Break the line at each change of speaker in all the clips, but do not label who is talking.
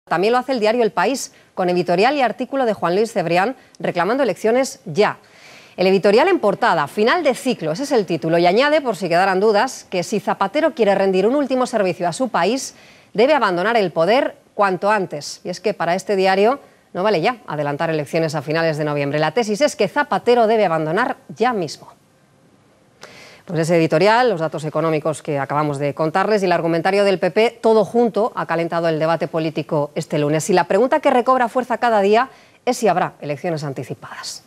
También lo hace el diario El País, con editorial y artículo de Juan Luis Cebrián reclamando elecciones ya. El editorial en portada, final de ciclo, ese es el título, y añade, por si quedaran dudas, que si Zapatero quiere rendir un último servicio a su país, debe abandonar el poder cuanto antes. Y es que para este diario no vale ya adelantar elecciones a finales de noviembre. La tesis es que Zapatero debe abandonar ya mismo. Pues ese editorial, los datos económicos que acabamos de contarles y el argumentario del PP, todo junto, ha calentado el debate político este lunes. Y la pregunta que recobra fuerza cada día es si habrá elecciones anticipadas.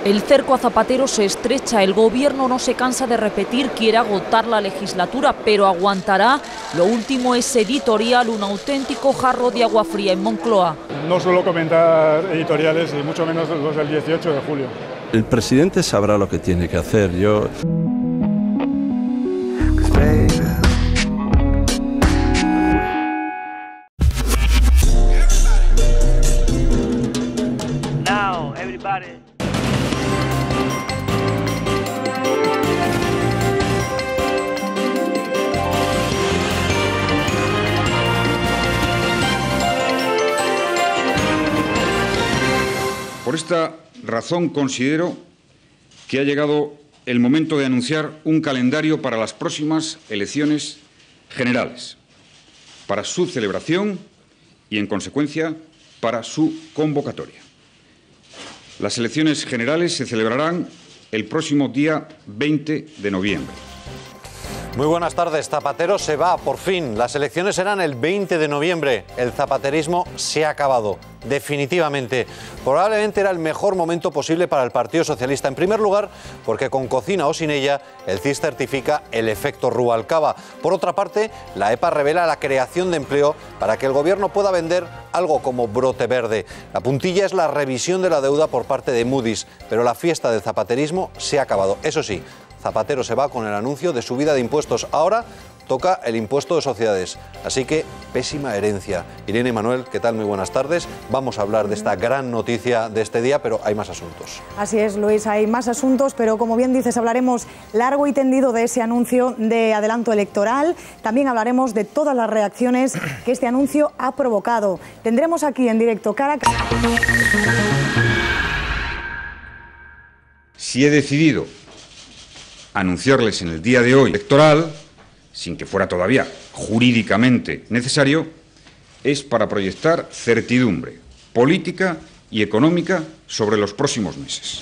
El cerco a Zapatero se estrecha, el gobierno no se cansa de repetir, quiere agotar la legislatura, pero aguantará. Lo último es editorial, un auténtico jarro de agua fría en Moncloa.
No suelo comentar editoriales y mucho menos los del 18 de julio.
El presidente sabrá lo que tiene que hacer.
Now, everybody.
Por esta razón considero que ha llegado el momento de anunciar un calendario para las próximas elecciones generales, para su celebración y, en consecuencia, para su convocatoria. Las elecciones generales se celebrarán el próximo día 20 de noviembre.
Muy buenas tardes. Zapatero se va, por fin. Las elecciones serán el 20 de noviembre. El zapaterismo se ha acabado, definitivamente. Probablemente era el mejor momento posible para el Partido Socialista. En primer lugar, porque con cocina o sin ella, el CIS certifica el efecto Rubalcaba. Por otra parte, la EPA revela la creación de empleo para que el gobierno pueda vender algo como brote verde. La puntilla es la revisión de la deuda por parte de Moody's, pero la fiesta del zapaterismo se ha acabado. Eso sí, Zapatero se va con el anuncio de subida de impuestos. Ahora toca el impuesto de sociedades. Así que, pésima herencia. Irene y Manuel, ¿qué tal? Muy buenas tardes. Vamos a hablar de esta gran noticia de este día, pero hay más asuntos.
Así es, Luis, hay más asuntos, pero como bien dices, hablaremos largo y tendido de ese anuncio de adelanto electoral. También hablaremos de todas las reacciones que este anuncio ha provocado. Tendremos aquí en directo cara a cara.
Si he decidido anunciarles en el día de hoy electoral, sin que fuera todavía jurídicamente necesario, es para proyectar certidumbre política y económica sobre los próximos meses.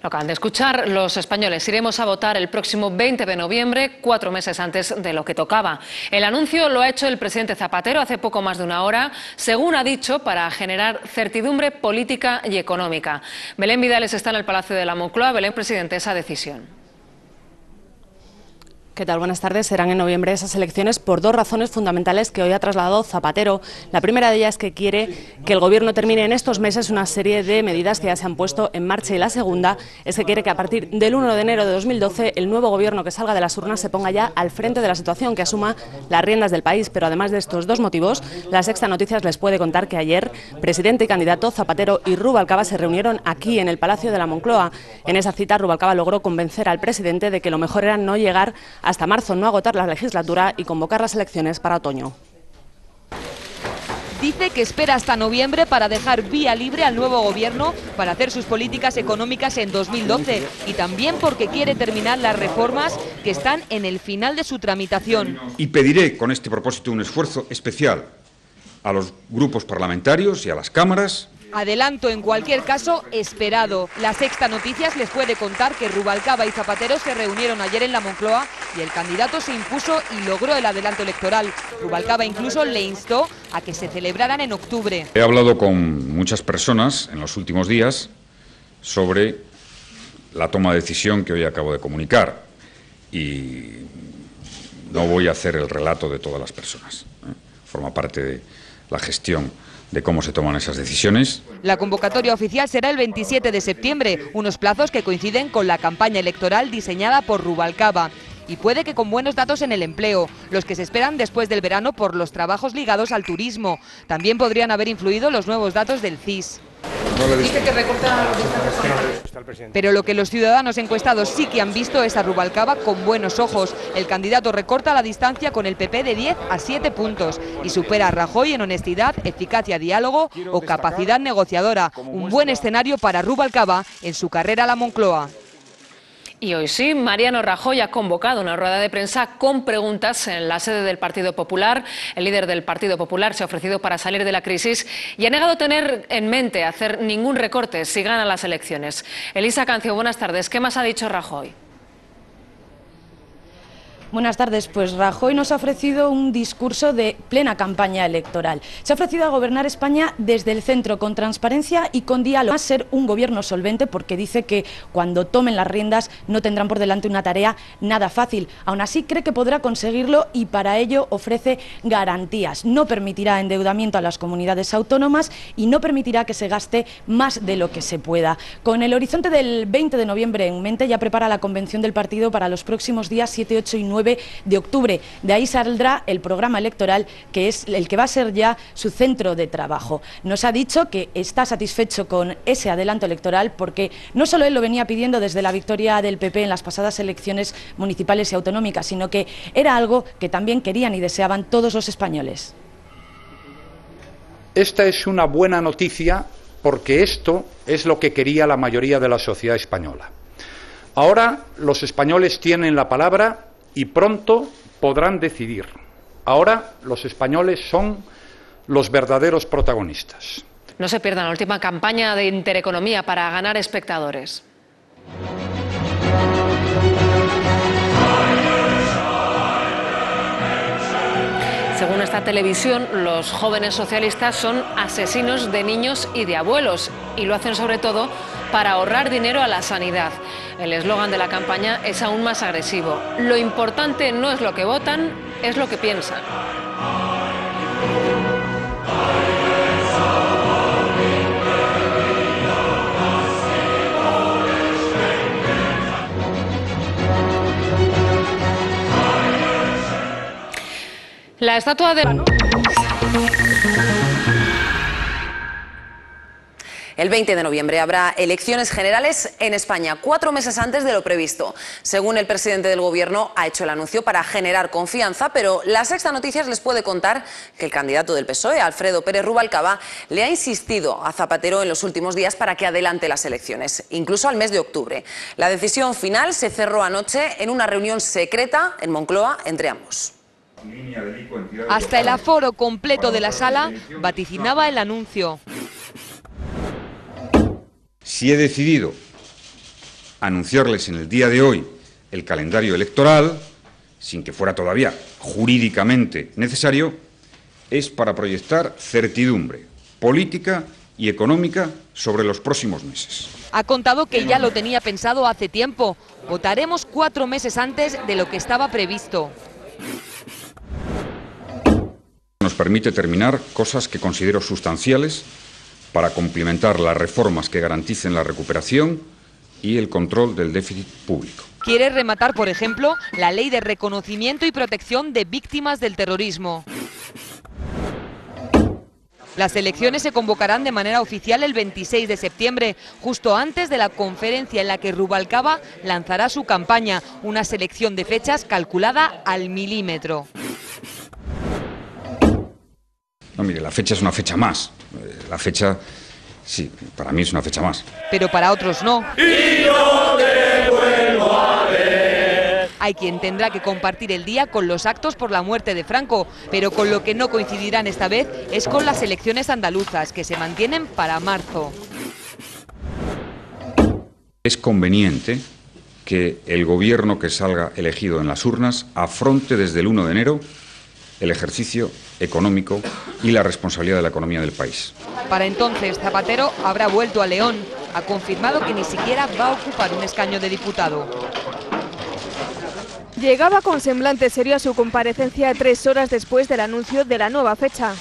Lo acaban de escuchar, los españoles iremos a votar el próximo 20 de noviembre, 4 meses antes de lo que tocaba. El anuncio lo ha hecho el presidente Zapatero hace poco más de una hora, según ha dicho, para generar certidumbre política y económica. Belén Vidales está en el Palacio de la Moncloa. Belén, presidente, esa decisión.
¿Qué tal? Buenas tardes. Serán en noviembre esas elecciones por dos razones fundamentales que hoy ha trasladado Zapatero. La primera de ellas es que quiere que el gobierno termine en estos meses una serie de medidas que ya se han puesto en marcha, y la segunda es que quiere que a partir del 1 de enero de 2012 el nuevo gobierno que salga de las urnas se ponga ya al frente de la situación, que asuma las riendas del país. Pero además de estos dos motivos, La Sexta Noticias les puede contar que ayer presidente y candidato Zapatero y Rubalcaba se reunieron aquí en el Palacio de la Moncloa. En esa cita Rubalcaba logró convencer al presidente de que lo mejor era no llegar hasta marzo, no agotar la legislatura y convocar las elecciones para otoño.
Dice que espera hasta noviembre para dejar vía libre al nuevo gobierno para hacer sus políticas económicas en 2012 y también porque quiere terminar las reformas que están en el final de su tramitación.
Y pediré con este propósito un esfuerzo especial a los grupos parlamentarios y a las cámaras.
Adelanto en cualquier caso esperado. La Sexta Noticias les puede contar que Rubalcaba y Zapatero se reunieron ayer en la Moncloa y el candidato se impuso y logró el adelanto electoral. Rubalcaba incluso le instó a que se celebraran en octubre.
He hablado con muchas personas en los últimos días sobre la toma de decisión que hoy acabo de comunicar y no voy a hacer el relato de todas las personas. Forma parte de la gestión de cómo se toman esas decisiones.
La convocatoria oficial será el 27 de septiembre, unos plazos que coinciden con la campaña electoral diseñada por Rubalcaba. y puede que con buenos datos en el empleo, los que se esperan después del verano por los trabajos ligados al turismo. También podrían haber influido los nuevos datos del CIS. Dice que recorta pero lo que los ciudadanos encuestados sí que han visto es a Rubalcaba con buenos ojos. El candidato recorta la distancia con el PP de 10 a 7 puntos y supera a Rajoy en honestidad, eficacia, diálogo o capacidad negociadora. Un buen escenario para Rubalcaba en su carrera a la Moncloa.
Y hoy sí, Mariano Rajoy ha convocado una rueda de prensa con preguntas en la sede del Partido Popular. El líder del Partido Popular se ha ofrecido para salir de la crisis y ha negado tener en mente hacer ningún recorte si gana las elecciones. Elisa Cancio, buenas tardes. ¿Qué más ha dicho Rajoy?
Buenas tardes. Pues Rajoy nos ha ofrecido un discurso de plena campaña electoral. Se ha ofrecido a gobernar España desde el centro, con transparencia y con diálogo. Va a ser un gobierno solvente porque dice que cuando tomen las riendas no tendrán por delante una tarea nada fácil. Aún así cree que podrá conseguirlo y para ello ofrece garantías. No permitirá endeudamiento a las comunidades autónomas y no permitirá que se gaste más de lo que se pueda. Con el horizonte del 20 de noviembre en mente, ya prepara la convención del partido para los próximos días 7, 8 y 9 de octubre. De ahí saldrá el programa electoral, que es el que va a ser ya su centro de trabajo. Nos ha dicho que está satisfecho con ese adelanto electoral porque no solo él lo venía pidiendo desde la victoria del PP en las pasadas elecciones municipales y autonómicas, sino que era algo que también querían y deseaban todos los españoles.
Esta es una buena noticia porque esto es lo que quería la mayoría de la sociedad española. Ahora los españoles tienen la palabra y pronto podrán decidir. Ahora los españoles son los verdaderos protagonistas.
No se pierdan la última campaña de Intereconomía para ganar espectadores. Según esta televisión, los jóvenes socialistas son asesinos de niños y de abuelos y lo hacen sobre todo para ahorrar dinero a la sanidad. El eslogan de la campaña es aún más agresivo. Lo importante no es lo que votan, es lo que piensan. La estatua de...
El 20 de noviembre habrá elecciones generales en España, 4 meses antes de lo previsto. Según el presidente del Gobierno, ha hecho el anuncio para generar confianza, pero La Sexta Noticias les puede contar que el candidato del PSOE, Alfredo Pérez Rubalcaba, le ha insistido a Zapatero en los últimos días para que adelante las elecciones, incluso al mes de octubre. La decisión final se cerró anoche en una reunión secreta en Moncloa entre ambos.
Hasta el aforo completo de la sala vaticinaba el anuncio.
Si he decidido anunciarles en el día de hoy el calendario electoral, sin que fuera todavía jurídicamente necesario, es para proyectar certidumbre política y económica sobre los próximos meses.
Ha contado que ya lo tenía pensado hace tiempo. Votaremos 4 meses antes de lo que estaba previsto.
Nos permite terminar cosas que considero sustanciales para complementar las reformas que garanticen la recuperación y el control del déficit público.
Quiere rematar, por ejemplo, la ley de reconocimiento y protección de víctimas del terrorismo. Las elecciones se convocarán de manera oficial el 26 de septiembre, justo antes de la conferencia en la que Rubalcaba lanzará su campaña, una selección de fechas calculada al milímetro.
No, mire, la fecha es una fecha más. La fecha, sí, para mí es una fecha más.
Pero para otros no.
Y no te vuelvo a ver.
Hay quien tendrá que compartir el día con los actos por la muerte de Franco, pero con lo que no coincidirán esta vez es con las elecciones andaluzas, que se mantienen para marzo.
Es conveniente que el gobierno que salga elegido en las urnas afronte desde el 1 de enero el ejercicio económico y la responsabilidad de la economía del país.
Para entonces, Zapatero habrá vuelto a León. Ha confirmado que ni siquiera va a ocupar un escaño de diputado.
Llegaba con semblante serio a su comparecencia 3 horas después del anuncio de la nueva fecha.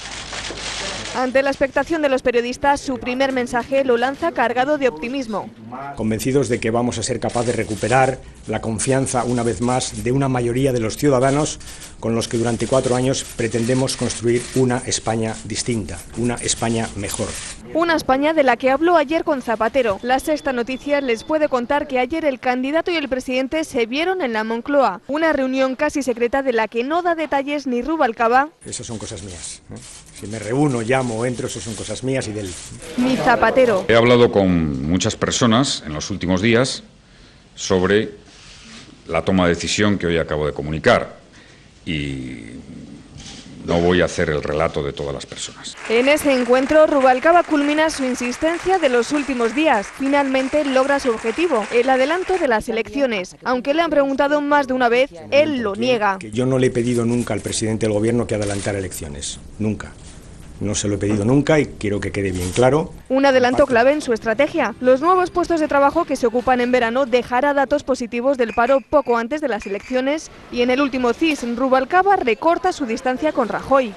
Ante la expectación de los periodistas, su primer mensaje lo lanza cargado de optimismo.
Convencidos de que vamos a ser capaces de recuperar la confianza una vez más de una mayoría de los ciudadanos con los que durante 4 años pretendemos construir una España distinta, una España mejor.
Una España de la que habló ayer con Zapatero. La Sexta Noticias les puede contar que ayer el candidato y el presidente se vieron en la Moncloa, una reunión casi secreta de la que no da detalles ni Rubalcaba.
Esas son cosas mías, ¿eh? Si me reúno, llamo o entro, eso son cosas mías y de él.
Ni Zapatero.
He hablado con muchas personas en los últimos días sobre la toma de decisión que hoy acabo de comunicar y no voy a hacer el relato de todas las personas.
En ese encuentro, Rubalcaba culmina su insistencia de los últimos días. Finalmente logra su objetivo, el adelanto de las elecciones. Aunque le han preguntado más de una vez, él lo niega.
Yo no le he pedido nunca al presidente del gobierno que adelantara elecciones, nunca. No se lo he pedido nunca y quiero que quede bien claro.
Un adelanto clave en su estrategia. Los nuevos puestos de trabajo que se ocupan en verano dejará datos positivos del paro poco antes de las elecciones y en el último CIS, Rubalcaba recorta su distancia con Rajoy.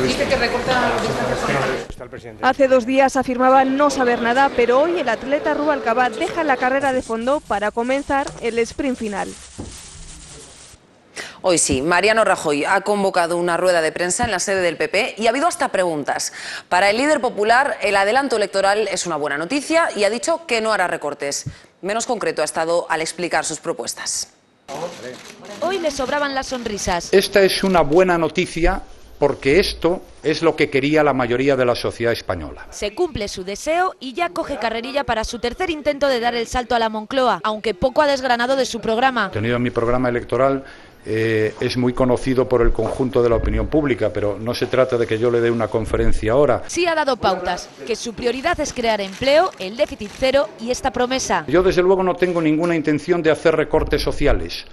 Dice que recorta distancia con Rajoy.
Hace 2 días afirmaba no saber nada, pero hoy el atleta Rubalcaba deja la carrera de fondo para comenzar el sprint final.
Hoy sí, Mariano Rajoy ha convocado una rueda de prensa en la sede del PP y ha habido hasta preguntas. Para el líder popular, el adelanto electoral es una buena noticia y ha dicho que no hará recortes. Menos concreto ha estado al explicar sus propuestas.
Hoy le sobraban las sonrisas.
Esta es una buena noticia porque esto es lo que quería la mayoría de la sociedad española.
Se cumple su deseo y ya coge carrerilla para su tercer intento de dar el salto a la Moncloa, aunque poco ha desgranado de su programa.
Tenido en mi programa electoral es muy conocido por el conjunto de la opinión pública, pero no se trata de que yo le dé una conferencia ahora.
Sí ha dado pautas, que su prioridad es crear empleo, el déficit cero y esta promesa.
Yo desde luego no tengo ninguna intención de hacer recortes sociales.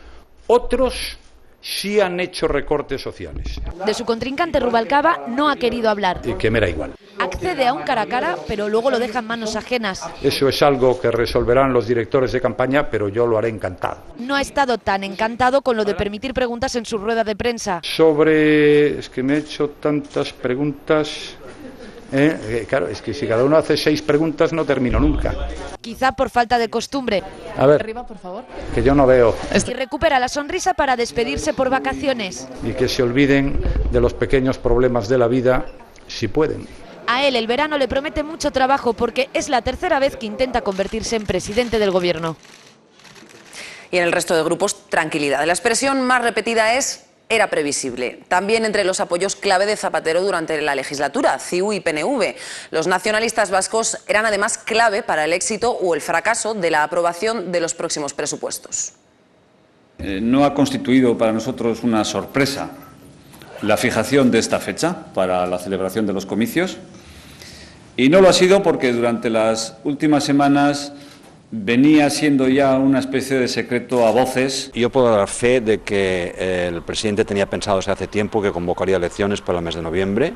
Otros sí han hecho recortes sociales.
De su contrincante Rubalcaba no ha querido hablar.
Y que me da igual.
Accede a un cara a cara, pero luego lo deja en manos ajenas.
Eso es algo que resolverán los directores de campaña, pero yo lo haré encantado.
No ha estado tan encantado con lo de permitir preguntas en su rueda de prensa.
Es que me he hecho tantas preguntas. Claro, es que si cada uno hace 6 preguntas no termino nunca.
Quizá por falta de costumbre.
A ver,
arriba, por favor.
Que yo no veo.
Y recupera la sonrisa para despedirse por vacaciones.
Y que se olviden de los pequeños problemas de la vida, si pueden.
A él el verano le promete mucho trabajo porque es la tercera vez que intenta convertirse en presidente del gobierno.
Y en el resto de grupos, tranquilidad. La expresión más repetida es: era previsible. También entre los apoyos clave de Zapatero durante la legislatura, CiU y PNV. Los nacionalistas vascos eran además clave para el éxito o el fracaso de la aprobación de los próximos presupuestos.
No ha constituido para nosotros una sorpresa la fijación de esta fecha para la celebración de los comicios, y no lo ha sido porque durante las últimas semanas venía siendo ya una especie de secreto a voces.
Yo puedo dar fe de que el presidente tenía pensado desde hace tiempo que convocaría elecciones para el mes de noviembre.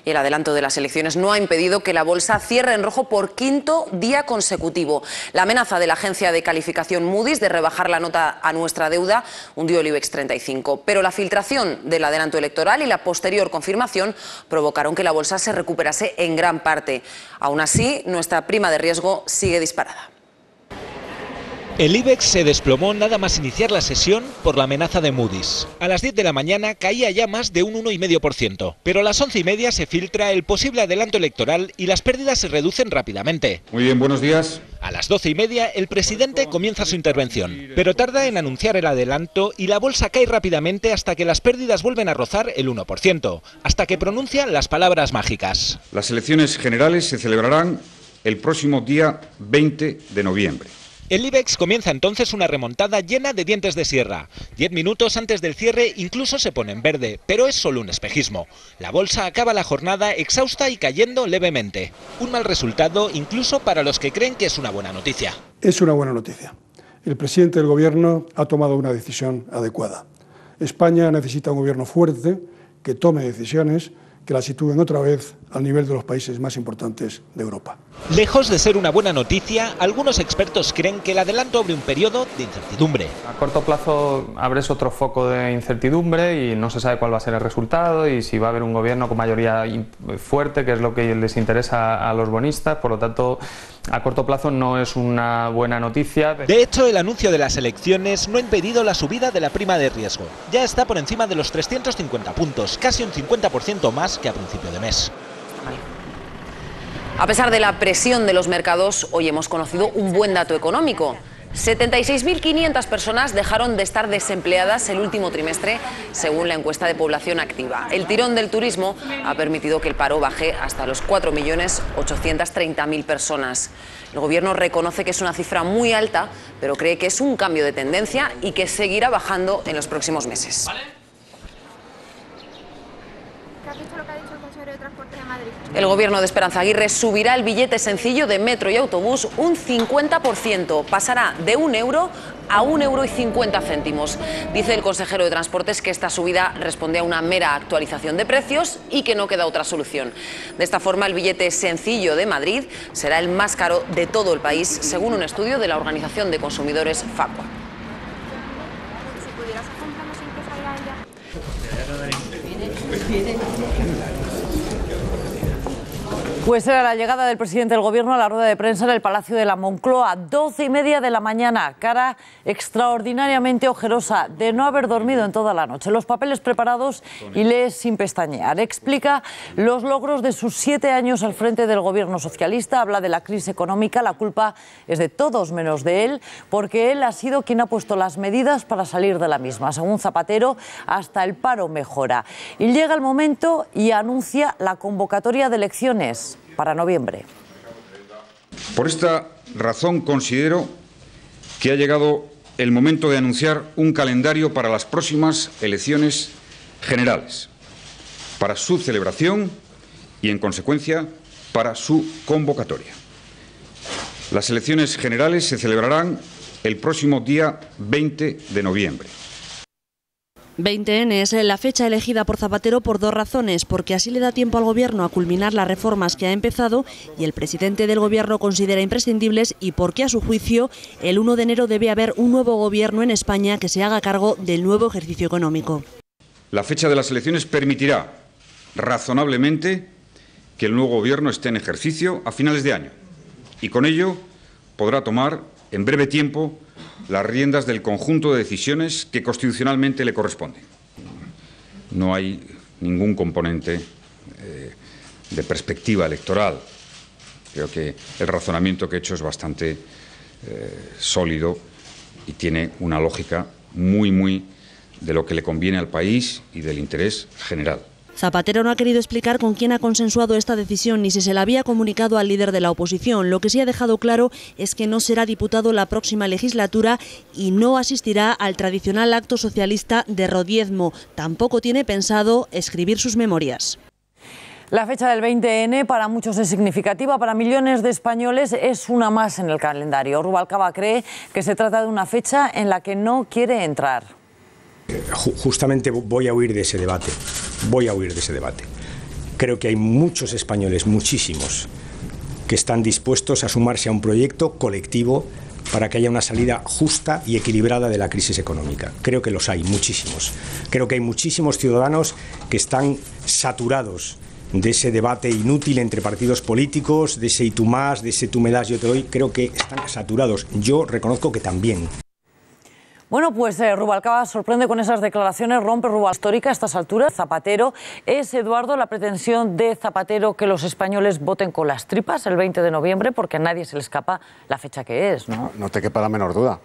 Y el adelanto de las elecciones no ha impedido que la bolsa cierre en rojo por 5º día consecutivo. La amenaza de la agencia de calificación Moody's de rebajar la nota a nuestra deuda hundió el IBEX 35. Pero la filtración del adelanto electoral y la posterior confirmación provocaron que la bolsa se recuperase en gran parte. Aún así, nuestra prima de riesgo sigue disparada.
El IBEX se desplomó nada más iniciar la sesión por la amenaza de Moody's. A las 10 de la mañana caía ya más de un 1,5%, pero a las 11:30 se filtra el posible adelanto electoral y las pérdidas se reducen rápidamente.
Muy bien, buenos días.
A las 12:30 el presidente comienza su intervención, pero tarda en anunciar el adelanto y la bolsa cae rápidamente hasta que las pérdidas vuelven a rozar el 1%, hasta que pronuncia las palabras mágicas.
Las elecciones generales se celebrarán el próximo día 20 de noviembre.
El IBEX comienza entonces una remontada llena de dientes de sierra. 10 minutos antes del cierre incluso se pone en verde, pero es solo un espejismo. La bolsa acaba la jornada exhausta y cayendo levemente. Un mal resultado incluso para los que creen que es una buena noticia.
Es una buena noticia. El presidente del gobierno ha tomado una decisión adecuada. España necesita un gobierno fuerte, que tome decisiones, que la sitúen otra vez al nivel de los países más importantes de Europa.
Lejos de ser una buena noticia, algunos expertos creen que el adelanto abre un periodo de incertidumbre.
A corto plazo abres otro foco de incertidumbre y no se sabe cuál va a ser el resultado y si va a haber un gobierno con mayoría fuerte, que es lo que les interesa a los bonistas. Por lo tanto, a corto plazo no es una buena noticia.
De hecho, el anuncio de las elecciones no ha impedido la subida de la prima de riesgo. Ya está por encima de los 350 puntos, casi un 50% más que a principio de mes.
A pesar de la presión de los mercados, hoy hemos conocido un buen dato económico. 76.500 personas dejaron de estar desempleadas el último trimestre, según la encuesta de población activa. El tirón del turismo ha permitido que el paro baje hasta los 4.830.000 personas. El Gobierno reconoce que es una cifra muy alta, pero cree que es un cambio de tendencia y que seguirá bajando en los próximos meses. El Gobierno de Esperanza Aguirre subirá el billete sencillo de metro y autobús un 50%. Pasará de 1 euro a 1,50 €. Dice el consejero de Transportes que esta subida responde a una mera actualización de precios y que no queda otra solución. De esta forma, el billete sencillo de Madrid será el más caro de todo el país, según un estudio de la Organización de Consumidores Facua.
Pues era la llegada del presidente del Gobierno a la rueda de prensa en el Palacio de la Moncloa, 12:30 de la mañana, cara extraordinariamente ojerosa de no haber dormido en toda la noche. Los papeles preparados y lee sin pestañear. Explica los logros de sus 7 años al frente del Gobierno socialista, habla de la crisis económica, la culpa es de todos menos de él, porque él ha sido quien ha puesto las medidas para salir de la misma. Según Zapatero, hasta el paro mejora. Y llega el momento y anuncia la convocatoria de elecciones para noviembre.
Por esta razón considero que ha llegado el momento de anunciar un calendario para las próximas elecciones generales, para su celebración y, en consecuencia, para su convocatoria. Las elecciones generales se celebrarán el próximo día 20 de noviembre.
20N es la fecha elegida por Zapatero por 2 razones, porque así le da tiempo al Gobierno a culminar las reformas que ha empezado y el presidente del Gobierno considera imprescindibles, y porque, a su juicio, el 1 de enero debe haber un nuevo Gobierno en España que se haga cargo del nuevo ejercicio económico.
La fecha de las elecciones permitirá razonablemente que el nuevo Gobierno esté en ejercicio a finales de año y con ello podrá tomar en breve tiempo las riendas del conjunto de decisiones que constitucionalmente le corresponden. No hay ningún componente de perspectiva electoral. Creo que el razonamiento que he hecho es bastante sólido y tiene una lógica muy de lo que le conviene al país y del interés general.
Zapatero no ha querido explicar con quién ha consensuado esta decisión ni si se la había comunicado al líder de la oposición. Lo que sí ha dejado claro es que no será diputado la próxima legislatura y no asistirá al tradicional acto socialista de Rodiezmo. Tampoco tiene pensado escribir sus memorias.
La fecha del 20N para muchos es significativa, para millones de españoles es una más en el calendario. Rubalcaba cree que se trata de una fecha en la que no quiere entrar.
Justamente voy a huir de ese debate. Creo que hay muchos españoles, muchísimos, que están dispuestos a sumarse a un proyecto colectivo para que haya una salida justa y equilibrada de la crisis económica. Creo que los hay, muchísimos. Creo que hay muchísimos ciudadanos que están saturados de ese debate inútil entre partidos políticos, de ese y tú más, de ese tú me das, yo te doy. Creo que están saturados. Yo reconozco que también.
Bueno, pues Rubalcaba sorprende con esas declaraciones, rompe Rubalcaba histórica a estas alturas. Zapatero, ¿es, Eduardo, la pretensión de Zapatero que los españoles voten con las tripas el 20 de noviembre? Porque a nadie se le escapa la fecha que es, ¿no?
No te quepa la menor duda.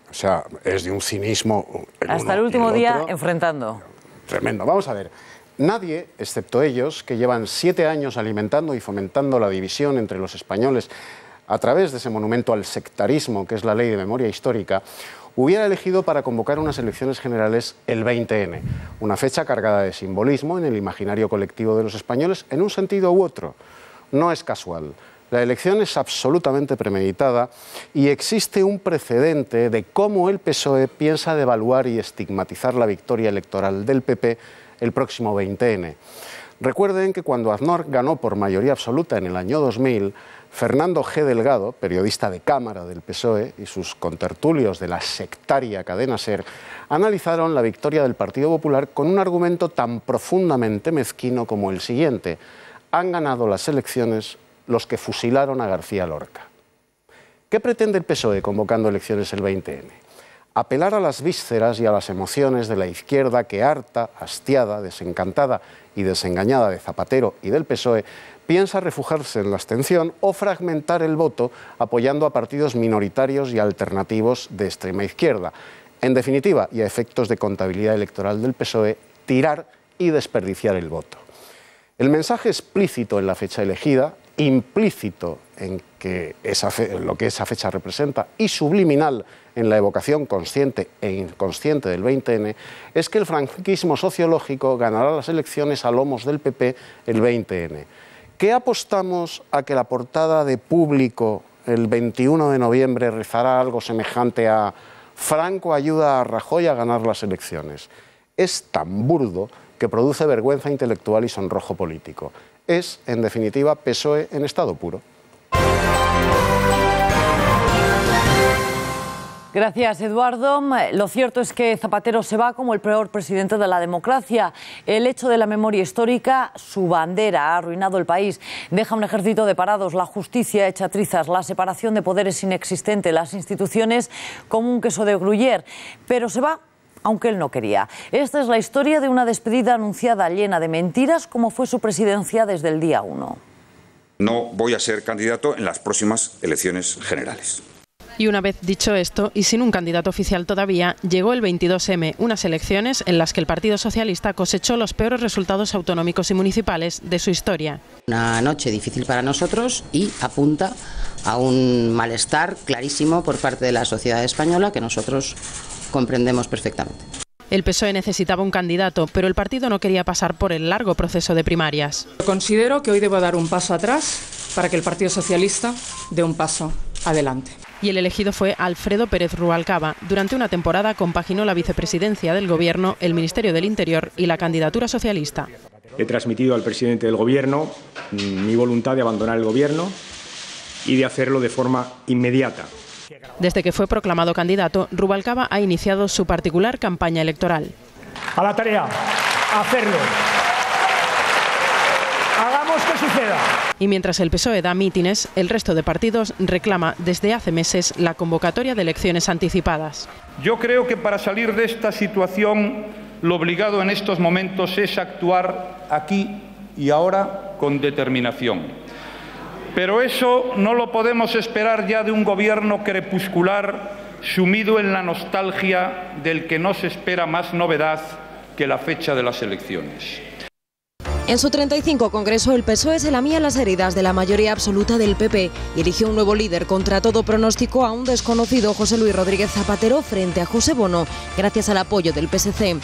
O sea, es de un cinismo...
Hasta el último día enfrentando.
Tremendo. Vamos a ver. Nadie, excepto ellos, que llevan 7 años alimentando y fomentando la división entre los españoles a través de ese monumento al sectarismo que es la Ley de Memoria Histórica, hubiera elegido para convocar unas elecciones generales el 20N, una fecha cargada de simbolismo en el imaginario colectivo de los españoles en un sentido u otro. No es casual. La elección es absolutamente premeditada y existe un precedente de cómo el PSOE piensa devaluar y estigmatizar la victoria electoral del PP el próximo 20N. Recuerden que cuando Aznar ganó por mayoría absoluta en el año 2000, Fernando G. Delgado, periodista de Cámara del PSOE, y sus contertulios de la sectaria cadena SER, analizaron la victoria del Partido Popular con un argumento tan profundamente mezquino como el siguiente: han ganado las elecciones los que fusilaron a García Lorca. ¿Qué pretende el PSOE convocando elecciones el 20N? Apelar a las vísceras y a las emociones de la izquierda que, harta, hastiada, desencantada y desengañada de Zapatero y del PSOE, piensa refugiarse en la abstención o fragmentar el voto apoyando a partidos minoritarios y alternativos de extrema izquierda. En definitiva, y a efectos de contabilidad electoral del PSOE, tirar y desperdiciar el voto. El mensaje explícito en la fecha elegida, implícito en lo que esa fecha representa y subliminal en la evocación consciente e inconsciente del 20N, es que el franquismo sociológico ganará las elecciones a lomos del PP el 20N. ¿Qué apostamos a que la portada de Público el 21 de noviembre rezará algo semejante a «Franco ayuda a Rajoy a ganar las elecciones»? Es tan burdo que produce vergüenza intelectual y sonrojo político. Es, en definitiva, PSOE en estado puro.
Gracias, Eduardo. Lo cierto es que Zapatero se va como el peor presidente de la democracia. El hecho de la memoria histórica, su bandera, ha arruinado el país. Deja un ejército de parados, la justicia hecha trizas, la separación de poderes inexistente, las instituciones como un queso de Gruyère. Pero se va aunque él no quería. Esta es la historia de una despedida anunciada llena de mentiras, como fue su presidencia desde el día 1.
No voy a ser candidato en las próximas elecciones generales.
Y una vez dicho esto, y sin un candidato oficial todavía, llegó el 22M, unas elecciones en las que el Partido Socialista cosechó los peores resultados autonómicos y municipales de su historia.
Una noche difícil para nosotros y apunta a un malestar clarísimo por parte de la sociedad española que nosotros comprendemos perfectamente.
El PSOE necesitaba un candidato, pero el partido no quería pasar por el largo proceso de primarias.
Considero que hoy debo dar un paso atrás para que el Partido Socialista dé un paso adelante.
Y el elegido fue Alfredo Pérez Rubalcaba. Durante una temporada compaginó la vicepresidencia del Gobierno, el Ministerio del Interior y la candidatura socialista.
He transmitido al presidente del Gobierno mi voluntad de abandonar el Gobierno y de hacerlo de forma inmediata.
Desde que fue proclamado candidato, Rubalcaba ha iniciado su particular campaña electoral.
A la tarea, a hacerlo. Hagamos que suceda.
Y mientras el PSOE da mítines, el resto de partidos reclama desde hace meses la convocatoria de elecciones anticipadas.
Yo creo que para salir de esta situación, lo obligado en estos momentos es actuar aquí y ahora con determinación. Pero eso no lo podemos esperar ya de un gobierno crepuscular sumido en la nostalgia del que no se espera más novedad que la fecha de las elecciones.
En su 35 congreso, el PSOE se lamía las heridas de la mayoría absoluta del PP y eligió un nuevo líder contra todo pronóstico a un desconocido José Luis Rodríguez Zapatero frente a José Bono, gracias al apoyo del PSC.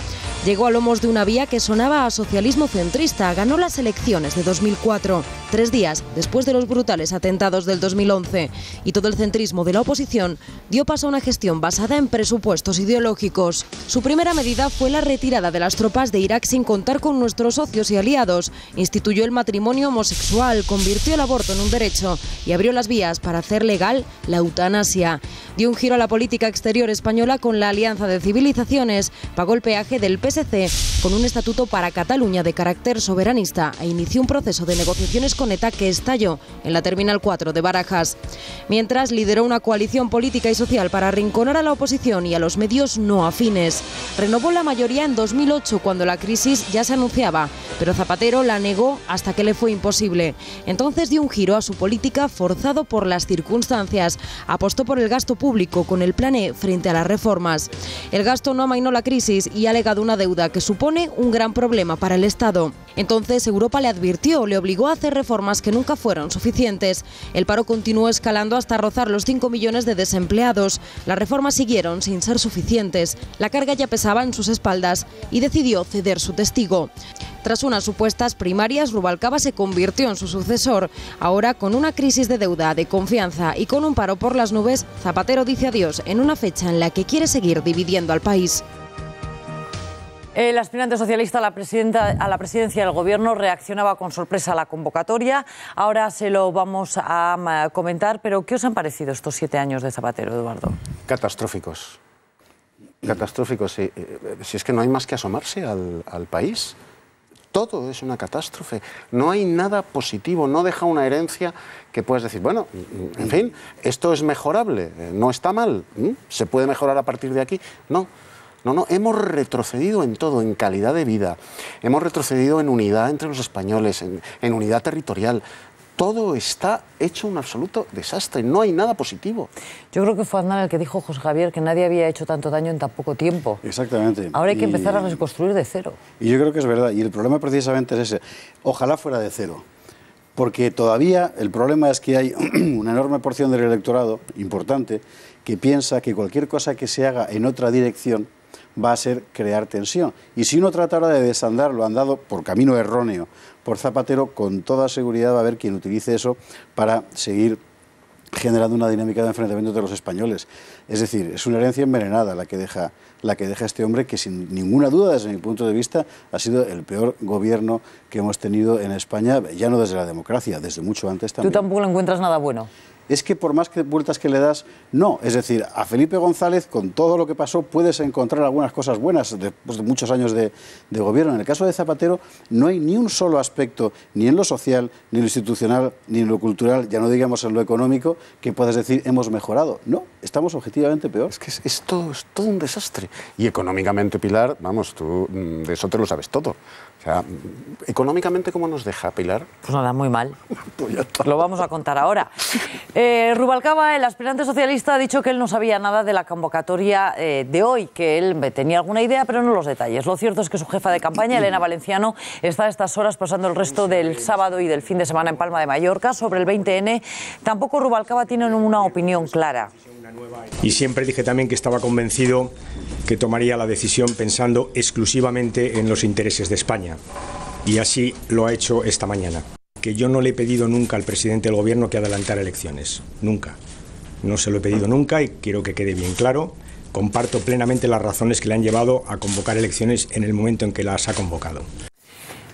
Llegó a lomos de una vía que sonaba a socialismo centrista, ganó las elecciones de 2004, 3 días después de los brutales atentados del 2011, y todo el centrismo de la oposición dio paso a una gestión basada en presupuestos ideológicos. Su primera medida fue la retirada de las tropas de Irak sin contar con nuestros socios y aliados. Instituyó el matrimonio homosexual, convirtió el aborto en un derecho y abrió las vías para hacer legal la eutanasia. Dio un giro a la política exterior española con la Alianza de Civilizaciones, pagó el peaje del PSC con un estatuto para Cataluña de carácter soberanista e inició un proceso de negociaciones con ETA que estalló en la Terminal 4 de Barajas. Mientras lideró una coalición política y social para arrinconar a la oposición y a los medios no afines. Renovó la mayoría en 2008 cuando la crisis ya se anunciaba, pero Zapatero la negó hasta que le fue imposible. Entonces dio un giro a su política forzado por las circunstancias. Apostó por el gasto público con el plan E frente a las reformas. El gasto no amainó la crisis y ha legado una deuda que supone un gran problema para el Estado. Entonces Europa le advirtió, le obligó a hacer reformas que nunca fueron suficientes. El paro continuó escalando hasta rozar los 5 millones de desempleados. Las reformas siguieron sin ser suficientes. La carga ya pesaba en sus espaldas y decidió ceder su testigo. Tras unas supuestas primarias, Rubalcaba se convirtió en su sucesor. Ahora, con una crisis de deuda, de confianza y con un paro por las nubes, Zapatero dice adiós en una fecha en la que quiere seguir dividiendo al país.
El aspirante socialista a la presidencia del Gobierno reaccionaba con sorpresa a la convocatoria. Ahora se lo vamos a comentar, pero ¿qué os han parecido estos 7 años de Zapatero, Eduardo?
Catastróficos. Catastróficos. Si es que no hay más que asomarse al país. Todo es una catástrofe. No hay nada positivo, no deja una herencia que puedas decir, bueno, en fin, esto es mejorable, no está mal, se puede mejorar a partir de aquí. No. No, hemos retrocedido en todo, en calidad de vida, hemos retrocedido en unidad entre los españoles, en unidad territorial. Todo está hecho un absoluto desastre, no hay nada positivo.
Yo creo que fue Aznar el que dijo, José Javier, que nadie había hecho tanto daño en tan poco tiempo.
Exactamente.
Ahora hay que empezar a reconstruir de cero.
Y yo creo que es verdad, y el problema precisamente es ese. Ojalá fuera de cero, porque todavía el problema es que hay una enorme porción del electorado, importante, que piensa que cualquier cosa que se haga en otra dirección va a ser crear tensión. Y si uno trata ahora de desandar lo andado por camino erróneo por Zapatero, con toda seguridad va a haber quien utilice eso para seguir generando una dinámica de enfrentamiento entre los españoles. Es decir, es una herencia envenenada la que deja este hombre, que sin ninguna duda, desde mi punto de vista, ha sido el peor gobierno que hemos tenido en España, ya no desde la democracia, desde mucho antes también.
¿Tú tampoco le encuentras nada bueno?
Es que por más vueltas que le das, no. Es decir, a Felipe González, con todo lo que pasó, puedes encontrar algunas cosas buenas después de muchos años de gobierno. En el caso de Zapatero, no hay ni un solo aspecto, ni en lo social, ni en lo institucional, ni en lo cultural, ya no digamos en lo económico, que puedas decir hemos mejorado. No, estamos objetivamente peor.
Es que es todo un desastre. Y económicamente, Pilar, vamos, tú de eso te lo sabes todo. O sea, económicamente, ¿cómo nos deja, Pilar?
Pues nada, muy mal.
Pues ya está.
Lo vamos a contar ahora. Rubalcaba, el aspirante socialista, ha dicho que él no sabía nada de la convocatoria de hoy, que él tenía alguna idea, pero no los detalles. Lo cierto es que su jefa de campaña, Elena Valenciano, está a estas horas pasando el resto del sábado y del fin de semana en Palma de Mallorca. Sobre el 20N, tampoco Rubalcaba tiene una opinión clara.
Y siempre dije también que estaba convencido que tomaría la decisión pensando exclusivamente en los intereses de España. Y así lo ha hecho esta mañana. Que yo no le he pedido nunca al presidente del Gobierno que adelantara elecciones. Nunca. No se lo he pedido nunca y quiero que quede bien claro. Comparto plenamente las razones que le han llevado a convocar elecciones en el momento en que las ha convocado.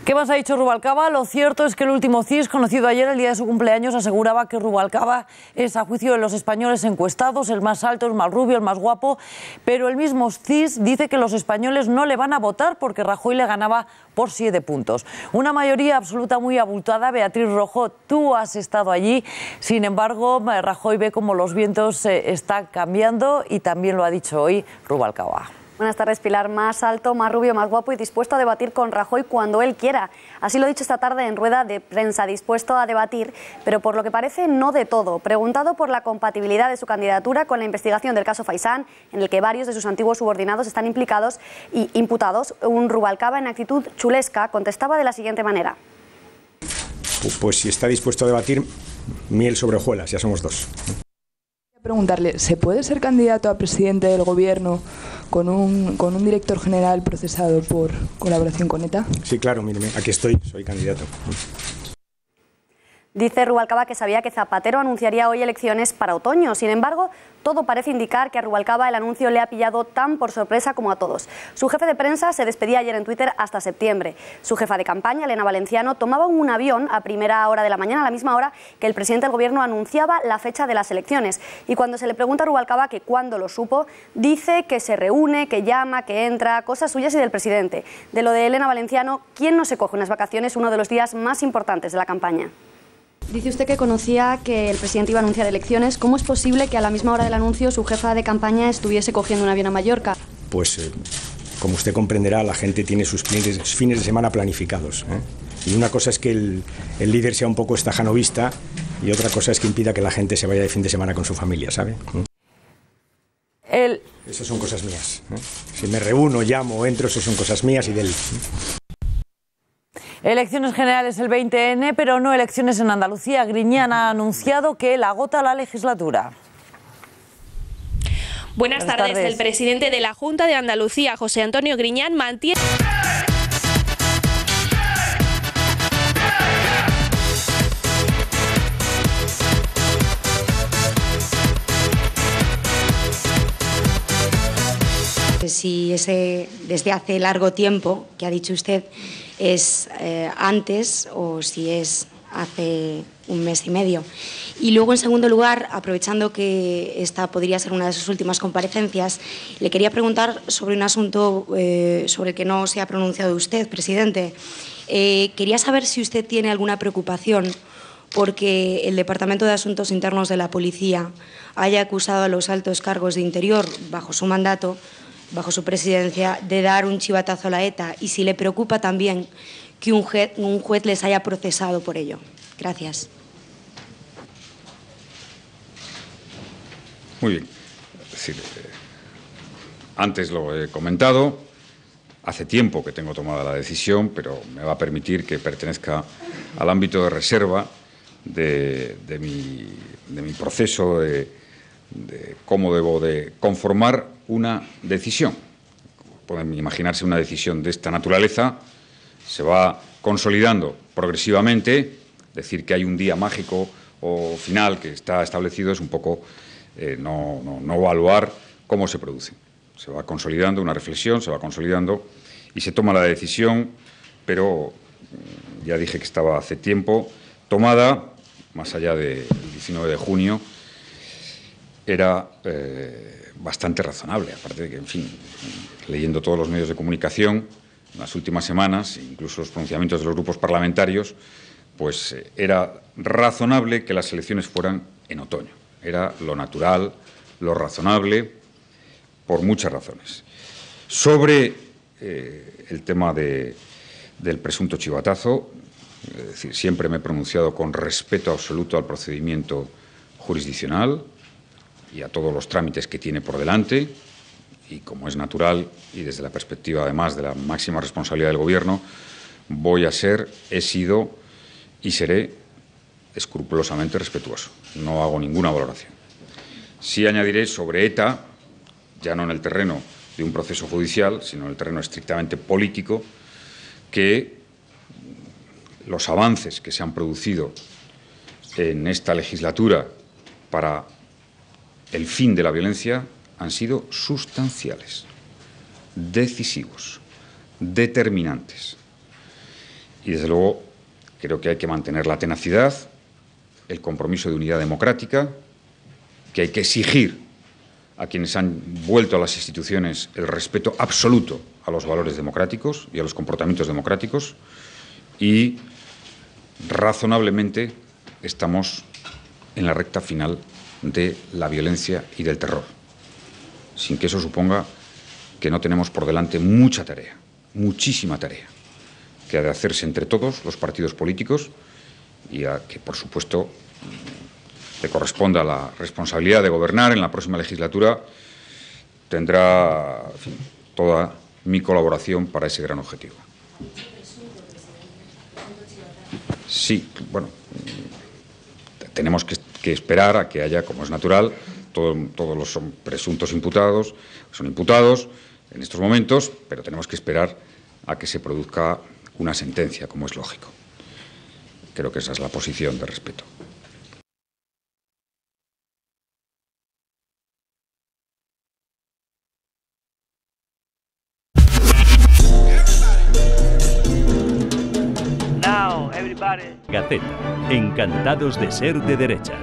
¿Qué más ha dicho Rubalcaba? Lo cierto es que el último CIS, conocido ayer, el día de su cumpleaños, aseguraba que Rubalcaba es, a juicio de los españoles encuestados, el más alto, el más rubio, el más guapo, pero el mismo CIS dice que los españoles no le van a votar porque Rajoy le ganaba por 7 puntos. Una mayoría absoluta muy abultada. Beatriz Rojo, tú has estado allí, sin embargo, Rajoy ve cómo los vientos están cambiando y también lo ha dicho hoy Rubalcaba.
Buenas tardes, Pilar. Más alto, más rubio, más guapo y dispuesto a debatir con Rajoy cuando él quiera. Así lo ha dicho esta tarde en rueda de prensa, dispuesto a debatir, pero por lo que parece no de todo. Preguntado por la compatibilidad de su candidatura con la investigación del caso Faisán, en el que varios de sus antiguos subordinados están implicados y imputados, un Rubalcaba en actitud chulesca contestaba de la siguiente manera.
Pues si está dispuesto a debatir, miel sobre hojuelas, ya somos 2.
Preguntarle, ¿se puede ser candidato a presidente del Gobierno con un director general procesado por colaboración con ETA?
Sí, claro, míreme, aquí estoy, soy candidato.
Dice Rubalcaba que sabía que Zapatero anunciaría hoy elecciones para otoño. Sin embargo, todo parece indicar que a Rubalcaba el anuncio le ha pillado tan por sorpresa como a todos. Su jefe de prensa se despedía ayer en Twitter hasta septiembre. Su jefa de campaña, Elena Valenciano, tomaba un avión a primera hora de la mañana, a la misma hora que el presidente del Gobierno anunciaba la fecha de las elecciones. Y cuando se le pregunta a Rubalcaba que cuándo lo supo, dice que se reúne, que llama, que entra, cosas suyas y del presidente. De lo de Elena Valenciano, ¿quién no se coge unas vacaciones uno de los días más importantes de la campaña?
Dice usted que conocía que el presidente iba a anunciar elecciones. ¿Cómo es posible que a la misma hora del anuncio su jefa de campaña estuviese cogiendo un avión a Mallorca?
Pues, como usted comprenderá, la gente tiene sus fines de semana planificados, ¿eh? Y una cosa es que el líder sea un poco estajanovista y otra cosa es que impida que la gente se vaya de fin de semana con su familia, ¿sabe? Esas son cosas mías, ¿eh? Si me reúno, llamo, entro, esas son cosas mías y de él.
Elecciones generales el 20N, pero no elecciones en Andalucía. Griñán ha anunciado que él agota la legislatura.
Buenas tardes. El presidente de la Junta de Andalucía, José Antonio Griñán, mantiene...
Si
si ese desde hace largo tiempo, que ha dicho usted, es antes o si es hace un mes y medio. Y luego, en segundo lugar, aprovechando que esta podría ser una de sus últimas comparecencias, le quería preguntar sobre un asunto sobre el que no se ha pronunciado usted, presidente. Quería saber si usted tiene alguna preocupación porque el Departamento de Asuntos Internos de la Policía haya acusado a los altos cargos de Interior, bajo su mandato, bajo su presidencia, de dar un chivatazo a la ETA, y si le preocupa también que un juez les haya procesado por ello. Gracias.
Muy bien. Es decir, antes lo he comentado, hace tiempo que tengo tomada la decisión, pero me va a permitir que pertenezca al ámbito de reserva de mi proceso de cómo debo de conformar una decisión. Pueden imaginarse una decisión de esta naturaleza, se va consolidando progresivamente. Decir que hay un día mágico o final que está establecido es un poco no evaluar cómo se produce. Se va consolidando una reflexión, se va consolidando y se toma la decisión, pero ya dije que estaba hace tiempo tomada, más allá del 19 de junio, era bastante razonable, aparte de que, en fin, leyendo todos los medios de comunicación en las últimas semanas, incluso los pronunciamientos de los grupos parlamentarios, pues era razonable que las elecciones fueran en otoño. Era lo natural, lo razonable, por muchas razones. Sobre el tema del presunto chivatazo, es decir, siempre me he pronunciado con respeto absoluto al procedimiento jurisdiccional y a todos los trámites que tiene por delante, y como es natural, y desde la perspectiva además de la máxima responsabilidad del Gobierno, voy a ser, he sido y seré escrupulosamente respetuoso. No hago ninguna valoración. Sí añadiré sobre ETA, ya no en el terreno de un proceso judicial, sino en el terreno estrictamente político, que los avances que se han producido en esta legislatura para el fin de la violencia han sido sustanciales, decisivos, determinantes. Y, desde luego, creo que hay que mantener la tenacidad, el compromiso de unidad democrática, que hay que exigir a quienes han vuelto a las instituciones el respeto absoluto a los valores democráticos y a los comportamientos democráticos, y razonablemente estamos en la recta final de la violencia y del terror, sin que eso suponga que no tenemos por delante mucha tarea, muchísima tarea, que ha de hacerse entre todos los partidos políticos y a que, por supuesto, le corresponda la responsabilidad de gobernar en la próxima legislatura, tendrá, en fin, toda mi colaboración para ese gran objetivo. Sí, bueno, tenemos que esperar a que haya, como es natural, todos los presuntos imputados, son imputados en estos momentos, pero tenemos que esperar a que se produzca una sentencia, como es lógico. Creo que esa es la posición de respeto.
Gaceta. Encantados de ser de derecha.